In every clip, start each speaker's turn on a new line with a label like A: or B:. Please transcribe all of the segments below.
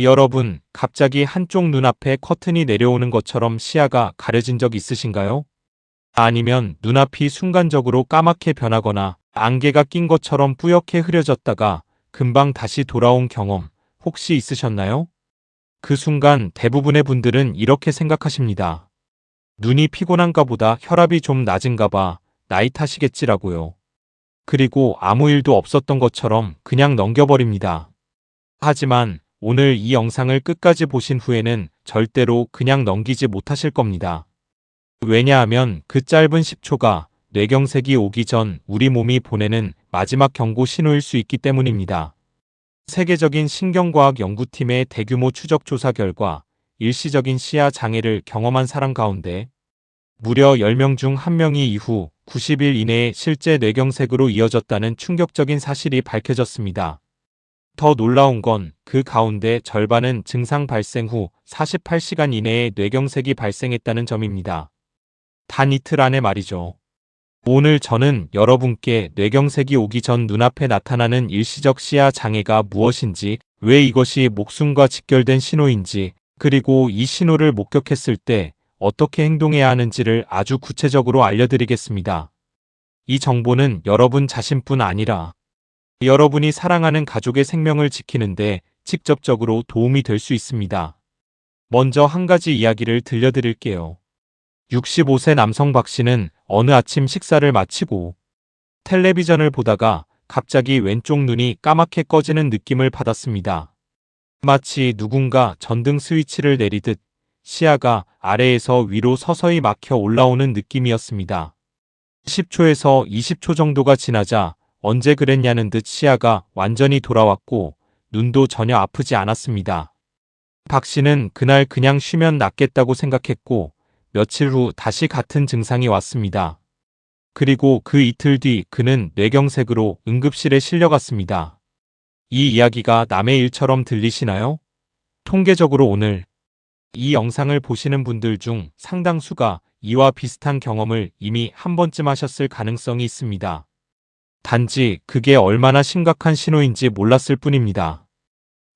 A: 여러분, 갑자기 한쪽 눈앞에 커튼이 내려오는 것처럼 시야가 가려진 적 있으신가요? 아니면 눈앞이 순간적으로 까맣게 변하거나 안개가 낀 것처럼 뿌옇게 흐려졌다가 금방 다시 돌아온 경험 혹시 있으셨나요? 그 순간 대부분의 분들은 이렇게 생각하십니다. 눈이 피곤한가 보다, 혈압이 좀 낮은가 봐, 나이 탓이겠지라고요. 그리고 아무 일도 없었던 것처럼 그냥 넘겨버립니다. 하지만 오늘 이 영상을 끝까지 보신 후에는 절대로 그냥 넘기지 못하실 겁니다. 왜냐하면 그 짧은 10초가 뇌경색이 오기 전 우리 몸이 보내는 마지막 경고 신호일 수 있기 때문입니다. 세계적인 신경과학 연구팀의 대규모 추적 조사 결과 일시적인 시야 장애를 경험한 사람 가운데 무려 10명 중 1명이 이후 90일 이내에 실제 뇌경색으로 이어졌다는 충격적인 사실이 밝혀졌습니다. 더 놀라운 건 그 가운데 절반은 증상 발생 후 48시간 이내에 뇌경색이 발생했다는 점입니다. 단 이틀 안에 말이죠. 오늘 저는 여러분께 뇌경색이 오기 전 눈앞에 나타나는 일시적 시야 장애가 무엇인지, 왜 이것이 목숨과 직결된 신호인지, 그리고 이 신호를 목격했을 때 어떻게 행동해야 하는지를 아주 구체적으로 알려드리겠습니다. 이 정보는 여러분 자신뿐 아니라 여러분이 사랑하는 가족의 생명을 지키는데 직접적으로 도움이 될 수 있습니다. 먼저 한 가지 이야기를 들려드릴게요. 65세 남성 박 씨는 어느 아침 식사를 마치고 텔레비전을 보다가 갑자기 왼쪽 눈이 까맣게 꺼지는 느낌을 받았습니다. 마치 누군가 전등 스위치를 내리듯 시야가 아래에서 위로 서서히 막혀 올라오는 느낌이었습니다. 10초에서 20초 정도가 지나자 언제 그랬냐는 듯 시야가 완전히 돌아왔고 눈도 전혀 아프지 않았습니다. 박 씨는 그날 그냥 쉬면 낫겠다고 생각했고 며칠 후 다시 같은 증상이 왔습니다. 그리고 그 이틀 뒤 그는 뇌경색으로 응급실에 실려갔습니다. 이 이야기가 남의 일처럼 들리시나요? 통계적으로 오늘 이 영상을 보시는 분들 중 상당수가 이와 비슷한 경험을 이미 한 번쯤 하셨을 가능성이 있습니다. 단지 그게 얼마나 심각한 신호인지 몰랐을 뿐입니다.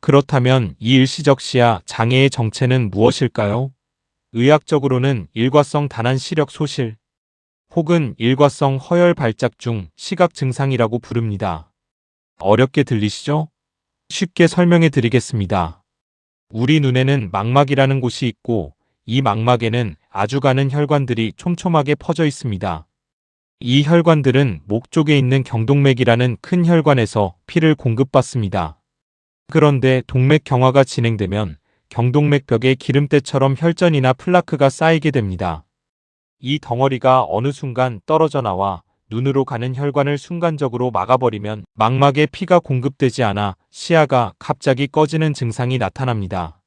A: 그렇다면 이 일시적 시야 장애의 정체는 무엇일까요? 의학적으로는 일과성 단한 시력 소실 혹은 일과성 허열 발작중 시각 증상이라고 부릅니다. 어렵게 들리시죠? 쉽게 설명해 드리겠습니다. 우리 눈에는 망막이라는 곳이 있고 이 망막에는 아주 가는 혈관들이 촘촘하게 퍼져 있습니다. 이 혈관들은 목 쪽에 있는 경동맥이라는 큰 혈관에서 피를 공급받습니다. 그런데 동맥 경화가 진행되면 경동맥 벽에 기름때처럼 혈전이나 플라크가 쌓이게 됩니다. 이 덩어리가 어느 순간 떨어져 나와 눈으로 가는 혈관을 순간적으로 막아버리면 망막에 피가 공급되지 않아 시야가 갑자기 꺼지는 증상이 나타납니다.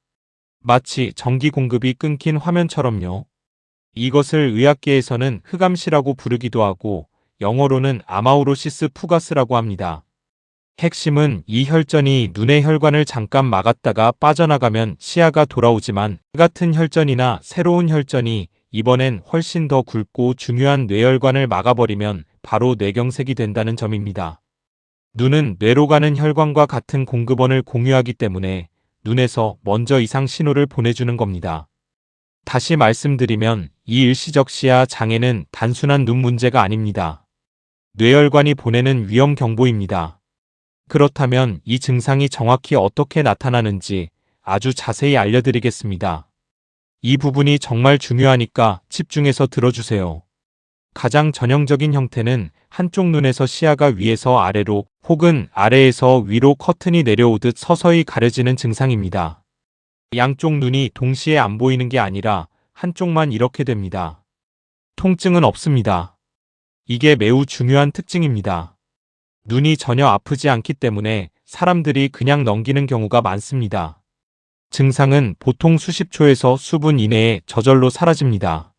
A: 마치 전기 공급이 끊긴 화면처럼요. 이것을 의학계에서는 흑암시라고 부르기도 하고 영어로는 아마우로시스 푸가스라고 합니다. 핵심은 이 혈전이 눈의 혈관을 잠깐 막았다가 빠져나가면 시야가 돌아오지만 같은 혈전이나 새로운 혈전이 이번엔 훨씬 더 굵고 중요한 뇌혈관을 막아버리면 바로 뇌경색이 된다는 점입니다. 눈은 뇌로 가는 혈관과 같은 공급원을 공유하기 때문에 눈에서 먼저 이상 신호를 보내주는 겁니다. 다시 말씀드리면 이 일시적 시야 장애는 단순한 눈 문제가 아닙니다. 뇌혈관이 보내는 위험 경보입니다. 그렇다면 이 증상이 정확히 어떻게 나타나는지 아주 자세히 알려드리겠습니다. 이 부분이 정말 중요하니까 집중해서 들어주세요. 가장 전형적인 형태는 한쪽 눈에서 시야가 위에서 아래로 혹은 아래에서 위로 커튼이 내려오듯 서서히 가려지는 증상입니다. 양쪽 눈이 동시에 안 보이는 게 아니라 한쪽만 이렇게 됩니다. 통증은 없습니다. 이게 매우 중요한 특징입니다. 눈이 전혀 아프지 않기 때문에 사람들이 그냥 넘기는 경우가 많습니다. 증상은 보통 수십 초에서 수분 이내에 저절로 사라집니다.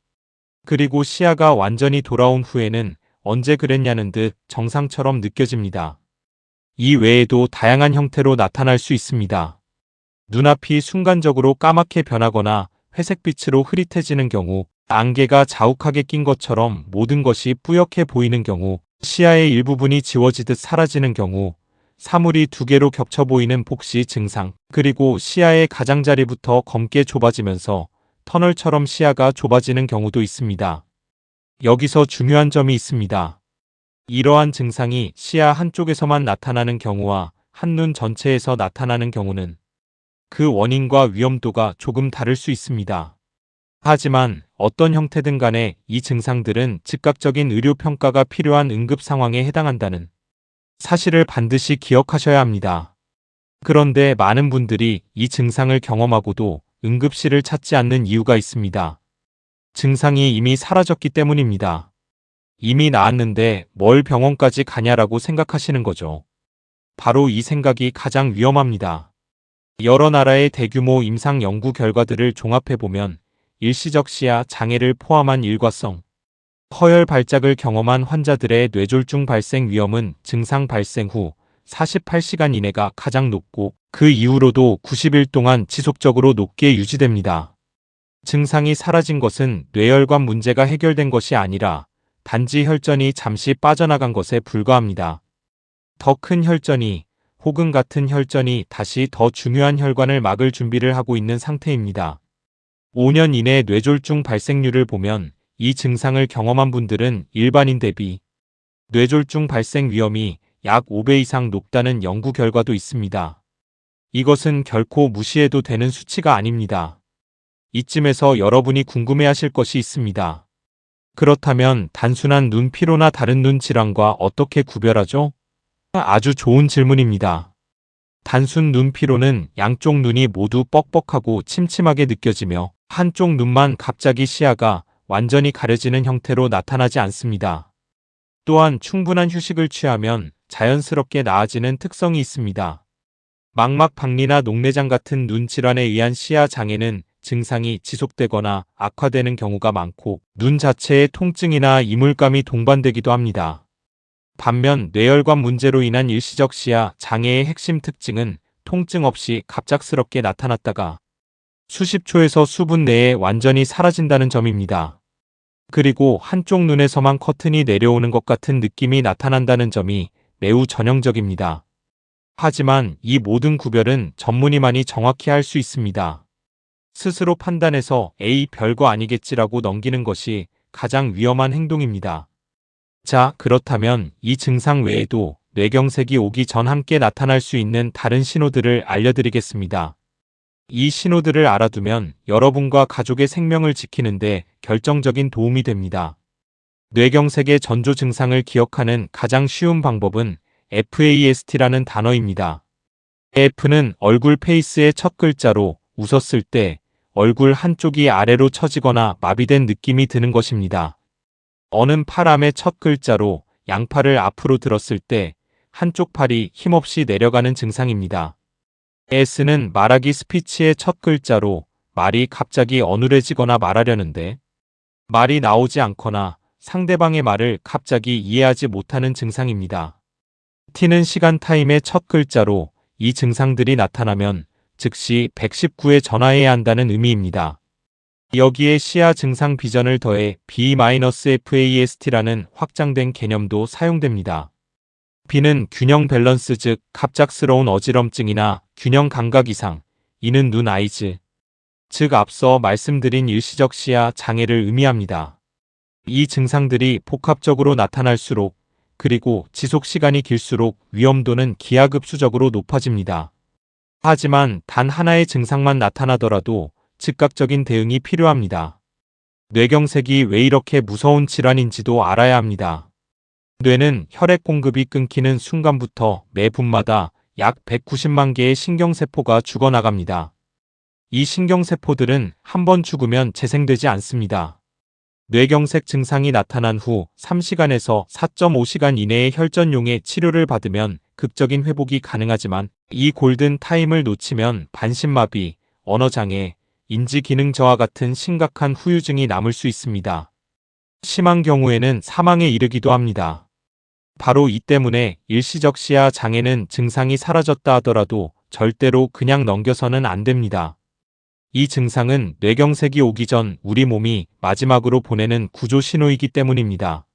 A: 그리고 시야가 완전히 돌아온 후에는 언제 그랬냐는 듯 정상처럼 느껴집니다. 이 외에도 다양한 형태로 나타날 수 있습니다. 눈앞이 순간적으로 까맣게 변하거나 회색빛으로 흐릿해지는 경우, 안개가 자욱하게 낀 것처럼 모든 것이 뿌옇게 보이는 경우, 시야의 일부분이 지워지듯 사라지는 경우, 사물이 두 개로 겹쳐 보이는 복시 증상, 그리고 시야의 가장자리부터 검게 좁아지면서 터널처럼 시야가 좁아지는 경우도 있습니다. 여기서 중요한 점이 있습니다. 이러한 증상이 시야 한쪽에서만 나타나는 경우와 한눈 전체에서 나타나는 경우는 그 원인과 위험도가 조금 다를 수 있습니다. 하지만 어떤 형태든 간에 이 증상들은 즉각적인 의료 평가가 필요한 응급 상황에 해당한다는 사실을 반드시 기억하셔야 합니다. 그런데 많은 분들이 이 증상을 경험하고도 응급실을 찾지 않는 이유가 있습니다. 증상이 이미 사라졌기 때문입니다. 이미 나았는데 뭘 병원까지 가냐라고 생각하시는 거죠. 바로 이 생각이 가장 위험합니다. 여러 나라의 대규모 임상 연구 결과들을 종합해보면 일시적 시야 장애를 포함한 일과성 허열 발작을 경험한 환자들의 뇌졸중 발생 위험은 증상 발생 후 48시간 이내가 가장 높고 그 이후로도 90일 동안 지속적으로 높게 유지됩니다. 증상이 사라진 것은 뇌혈관 문제가 해결된 것이 아니라 단지 혈전이 잠시 빠져나간 것에 불과합니다. 더 큰 혈전이 혹은 같은 혈전이 다시 더 중요한 혈관을 막을 준비를 하고 있는 상태입니다. 5년 이내 뇌졸중 발생률을 보면 이 증상을 경험한 분들은 일반인 대비 뇌졸중 발생 위험이 약 5배 이상 높다는 연구 결과도 있습니다. 이것은 결코 무시해도 되는 수치가 아닙니다. 이쯤에서 여러분이 궁금해하실 것이 있습니다. 그렇다면 단순한 눈 피로나 다른 눈 질환과 어떻게 구별하죠? 아주 좋은 질문입니다. 단순 눈 피로는 양쪽 눈이 모두 뻑뻑하고 침침하게 느껴지며 한쪽 눈만 갑자기 시야가 완전히 가려지는 형태로 나타나지 않습니다. 또한 충분한 휴식을 취하면 자연스럽게 나아지는 특성이 있습니다. 망막 박리나 녹내장 같은 눈 질환에 의한 시야 장애는 증상이 지속되거나 악화되는 경우가 많고 눈 자체의 통증이나 이물감이 동반되기도 합니다. 반면 뇌혈관 문제로 인한 일시적 시야 장애의 핵심 특징은 통증 없이 갑작스럽게 나타났다가 수십 초에서 수분 내에 완전히 사라진다는 점입니다. 그리고 한쪽 눈에서만 커튼이 내려오는 것 같은 느낌이 나타난다는 점이 매우 전형적입니다. 하지만 이 모든 구별은 전문의만이 정확히 할 수 있습니다. 스스로 판단해서 에이 별거 아니겠지라고 넘기는 것이 가장 위험한 행동입니다. 자, 그렇다면 이 증상 외에도 뇌경색이 오기 전 함께 나타날 수 있는 다른 신호들을 알려드리겠습니다. 이 신호들을 알아두면 여러분과 가족의 생명을 지키는데 결정적인 도움이 됩니다. 뇌경색의 전조 증상을 기억하는 가장 쉬운 방법은 FAST라는 단어입니다. F는 얼굴 페이스의 첫 글자로 웃었을 때 얼굴 한쪽이 아래로 처지거나 마비된 느낌이 드는 것입니다. 어는 팔암의 첫 글자로 양팔을 앞으로 들었을 때 한쪽 팔이 힘없이 내려가는 증상입니다. S는 말하기 스피치의 첫 글자로 말이 갑자기 어눌해지거나 말하려는데 말이 나오지 않거나 상대방의 말을 갑자기 이해하지 못하는 증상입니다. T는 시간 타임의 첫 글자로 이 증상들이 나타나면 즉시 119에 전화해야 한다는 의미입니다. 여기에 시야 증상 비전을 더해 B-FAST라는 확장된 개념도 사용됩니다. B는 균형 밸런스 즉 갑작스러운 어지럼증이나 균형 감각 이상, 이는 눈 아이즈, 즉 앞서 말씀드린 일시적 시야 장애를 의미합니다. 이 증상들이 복합적으로 나타날수록 그리고 지속 시간이 길수록 위험도는 기하급수적으로 높아집니다. 하지만 단 하나의 증상만 나타나더라도 즉각적인 대응이 필요합니다. 뇌경색이 왜 이렇게 무서운 질환인지도 알아야 합니다. 뇌는 혈액 공급이 끊기는 순간부터 매 분마다 약 190만 개의 신경세포가 죽어나갑니다. 이 신경세포들은 한 번 죽으면 재생되지 않습니다. 뇌경색 증상이 나타난 후 3시간에서 4.5시간 이내의 혈전용의 치료를 받으면 극적인 회복이 가능하지만 이 골든 타임을 놓치면 반신마비, 언어장애, 인지기능 저하 같은 심각한 후유증이 남을 수 있습니다. 심한 경우에는 사망에 이르기도 합니다. 바로 이 때문에 일시적 시야 장애는 증상이 사라졌다 하더라도 절대로 그냥 넘겨서는 안 됩니다. 이 증상은 뇌경색이 오기 전 우리 몸이 마지막으로 보내는 구조 신호이기 때문입니다.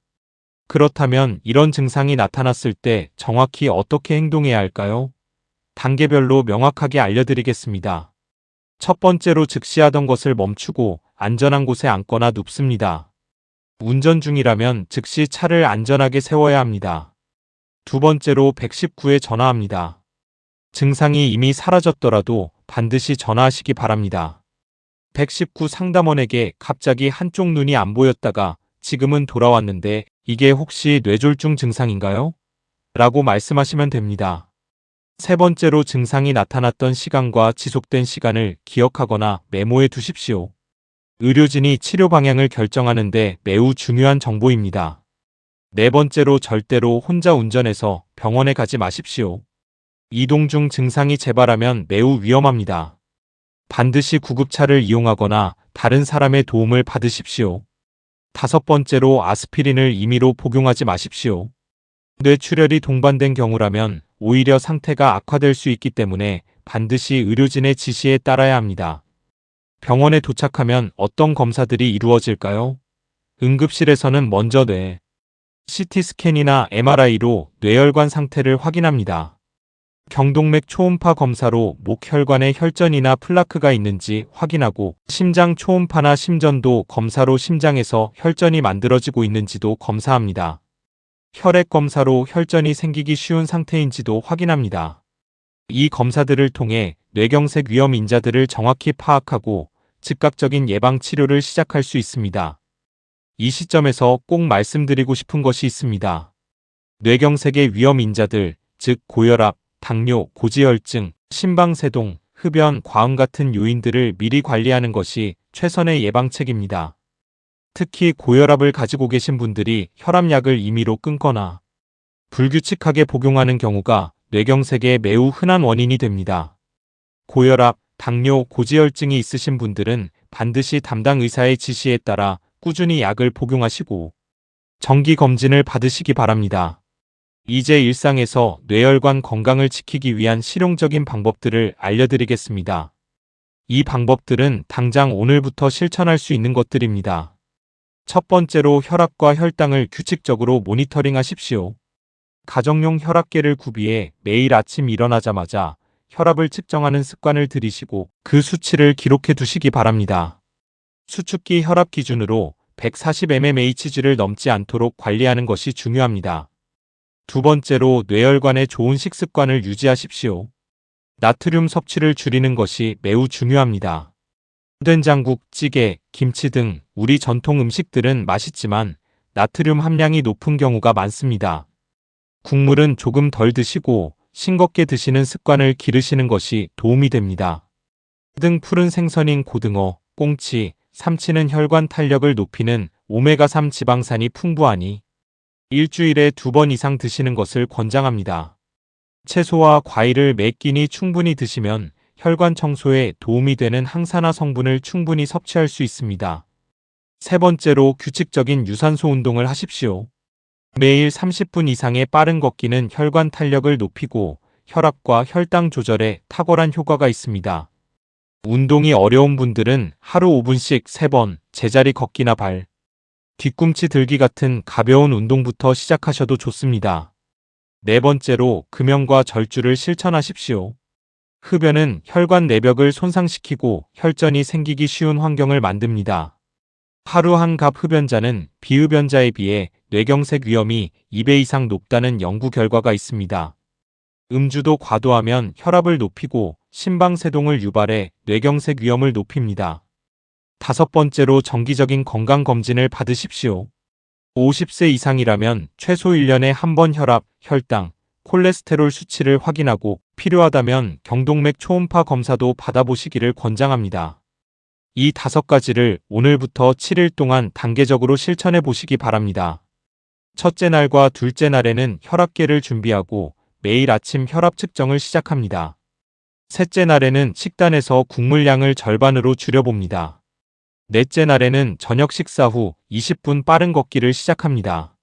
A: 그렇다면 이런 증상이 나타났을 때 정확히 어떻게 행동해야 할까요? 단계별로 명확하게 알려드리겠습니다. 첫 번째로 즉시 하던 것을 멈추고 안전한 곳에 앉거나 눕습니다. 운전 중이라면 즉시 차를 안전하게 세워야 합니다. 두 번째로 119에 전화합니다. 증상이 이미 사라졌더라도 반드시 전화하시기 바랍니다. 119 상담원에게 갑자기 한쪽 눈이 안 보였다가 지금은 돌아왔는데 이게 혹시 뇌졸중 증상인가요? 라고 말씀하시면 됩니다. 세 번째로 증상이 나타났던 시간과 지속된 시간을 기억하거나 메모해 두십시오. 의료진이 치료 방향을 결정하는데 매우 중요한 정보입니다. 네 번째로 절대로 혼자 운전해서 병원에 가지 마십시오. 이동 중 증상이 재발하면 매우 위험합니다. 반드시 구급차를 이용하거나 다른 사람의 도움을 받으십시오. 다섯 번째로 아스피린을 임의로 복용하지 마십시오. 뇌출혈이 동반된 경우라면 오히려 상태가 악화될 수 있기 때문에 반드시 의료진의 지시에 따라야 합니다. 병원에 도착하면 어떤 검사들이 이루어질까요? 응급실에서는 먼저 뇌, CT 스캔이나 MRI로 뇌혈관 상태를 확인합니다. 경동맥 초음파 검사로 목혈관에 혈전이나 플라크가 있는지 확인하고 심장 초음파나 심전도 검사로 심장에서 혈전이 만들어지고 있는지도 검사합니다. 혈액 검사로 혈전이 생기기 쉬운 상태인지도 확인합니다. 이 검사들을 통해 뇌경색 위험 인자들을 정확히 파악하고 즉각적인 예방 치료를 시작할 수 있습니다. 이 시점에서 꼭 말씀드리고 싶은 것이 있습니다. 뇌경색의 위험 인자들, 즉 고혈압, 당뇨, 고지혈증, 심방세동, 흡연, 과음 같은 요인들을 미리 관리하는 것이 최선의 예방책입니다. 특히 고혈압을 가지고 계신 분들이 혈압약을 임의로 끊거나 불규칙하게 복용하는 경우가 뇌경색의 매우 흔한 원인이 됩니다. 고혈압, 당뇨, 고지혈증이 있으신 분들은 반드시 담당 의사의 지시에 따라 꾸준히 약을 복용하시고 정기검진을 받으시기 바랍니다. 이제 일상에서 뇌혈관 건강을 지키기 위한 실용적인 방법들을 알려드리겠습니다. 이 방법들은 당장 오늘부터 실천할 수 있는 것들입니다. 첫 번째로 혈압과 혈당을 규칙적으로 모니터링 하십시오. 가정용 혈압계를 구비해 매일 아침 일어나자마자 혈압을 측정하는 습관을 들이시고 그 수치를 기록해 두시기 바랍니다. 수축기 혈압 기준으로 140mmHg를 넘지 않도록 관리하는 것이 중요합니다. 두 번째로 뇌혈관에 좋은 식습관을 유지하십시오. 나트륨 섭취를 줄이는 것이 매우 중요합니다. 된장국, 찌개, 김치 등 우리 전통 음식들은 맛있지만 나트륨 함량이 높은 경우가 많습니다. 국물은 조금 덜 드시고 싱겁게 드시는 습관을 기르시는 것이 도움이 됩니다. 등 푸른 생선인 고등어, 꽁치, 삼치는 혈관 탄력을 높이는 오메가3 지방산이 풍부하니 일주일에 2번 이상 드시는 것을 권장합니다. 채소와 과일을 매 끼니 충분히 드시면 혈관 청소에 도움이 되는 항산화 성분을 충분히 섭취할 수 있습니다. 세 번째로 규칙적인 유산소 운동을 하십시오. 매일 30분 이상의 빠른 걷기는 혈관 탄력을 높이고 혈압과 혈당 조절에 탁월한 효과가 있습니다. 운동이 어려운 분들은 하루 5분씩 3번 제자리 걷기나 발, 뒤꿈치 들기 같은 가벼운 운동부터 시작하셔도 좋습니다. 네 번째로 금연과 절주를 실천하십시오. 흡연은 혈관 내벽을 손상시키고 혈전이 생기기 쉬운 환경을 만듭니다. 하루 한 갑 흡연자는 비흡연자에 비해 뇌경색 위험이 2배 이상 높다는 연구 결과가 있습니다. 음주도 과도하면 혈압을 높이고 심방세동을 유발해 뇌경색 위험을 높입니다. 다섯 번째로 정기적인 건강검진을 받으십시오. 50세 이상이라면 최소 1년에 한 번 혈압, 혈당, 콜레스테롤 수치를 확인하고 필요하다면 경동맥 초음파 검사도 받아보시기를 권장합니다. 이 5가지를 오늘부터 7일 동안 단계적으로 실천해 보시기 바랍니다. 첫째 날과 둘째 날에는 혈압계를 준비하고 매일 아침 혈압 측정을 시작합니다. 셋째 날에는 식단에서 국물량을 절반으로 줄여봅니다. 넷째 날에는 저녁 식사 후 20분 빠른 걷기를 시작합니다.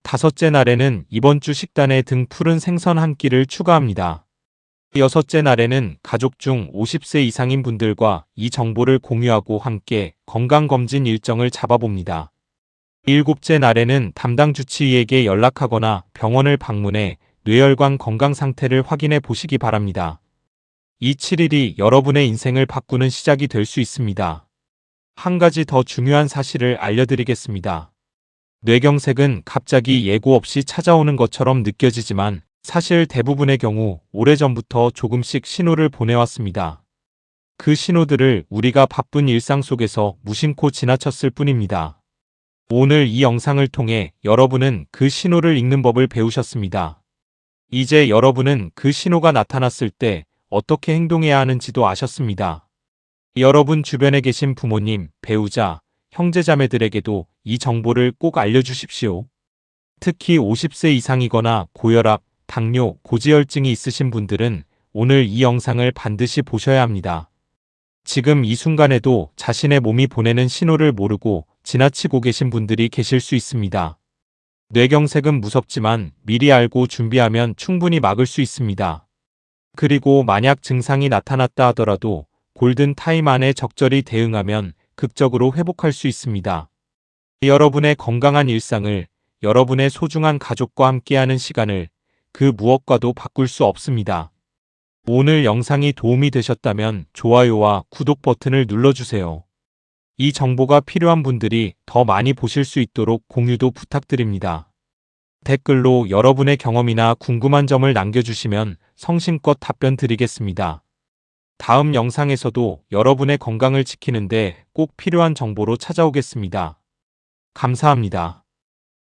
A: 다섯째 날에는 이번 주 식단에 등 푸른 생선 한 끼를 추가합니다. 여섯째 날에는 가족 중 50세 이상인 분들과 이 정보를 공유하고 함께 건강검진 일정을 잡아봅니다. 7째 날에는 담당 주치의에게 연락하거나 병원을 방문해 뇌혈관 건강 상태를 확인해 보시기 바랍니다. 이 7일이 여러분의 인생을 바꾸는 시작이 될 수 있습니다. 한 가지 더 중요한 사실을 알려드리겠습니다. 뇌경색은 갑자기 예고 없이 찾아오는 것처럼 느껴지지만 사실 대부분의 경우 오래전부터 조금씩 신호를 보내왔습니다. 그 신호들을 우리가 바쁜 일상 속에서 무심코 지나쳤을 뿐입니다. 오늘 이 영상을 통해 여러분은 그 신호를 읽는 법을 배우셨습니다. 이제 여러분은 그 신호가 나타났을 때 어떻게 행동해야 하는지도 아셨습니다. 여러분 주변에 계신 부모님, 배우자, 형제자매들에게도 이 정보를 꼭 알려주십시오. 특히 50세 이상이거나 고혈압, 당뇨, 고지혈증이 있으신 분들은 오늘 이 영상을 반드시 보셔야 합니다. 지금 이 순간에도 자신의 몸이 보내는 신호를 모르고 지나치고 계신 분들이 계실 수 있습니다. 뇌경색은 무섭지만 미리 알고 준비하면 충분히 막을 수 있습니다. 그리고 만약 증상이 나타났다 하더라도 골든 타임 안에 적절히 대응하면 극적으로 회복할 수 있습니다. 여러분의 건강한 일상을, 여러분의 소중한 가족과 함께하는 시간을 그 무엇과도 바꿀 수 없습니다. 오늘 영상이 도움이 되셨다면 좋아요와 구독 버튼을 눌러주세요. 이 정보가 필요한 분들이 더 많이 보실 수 있도록 공유도 부탁드립니다. 댓글로 여러분의 경험이나 궁금한 점을 남겨주시면 성심껏 답변 드리겠습니다. 다음 영상에서도 여러분의 건강을 지키는데 꼭 필요한 정보로 찾아오겠습니다. 감사합니다.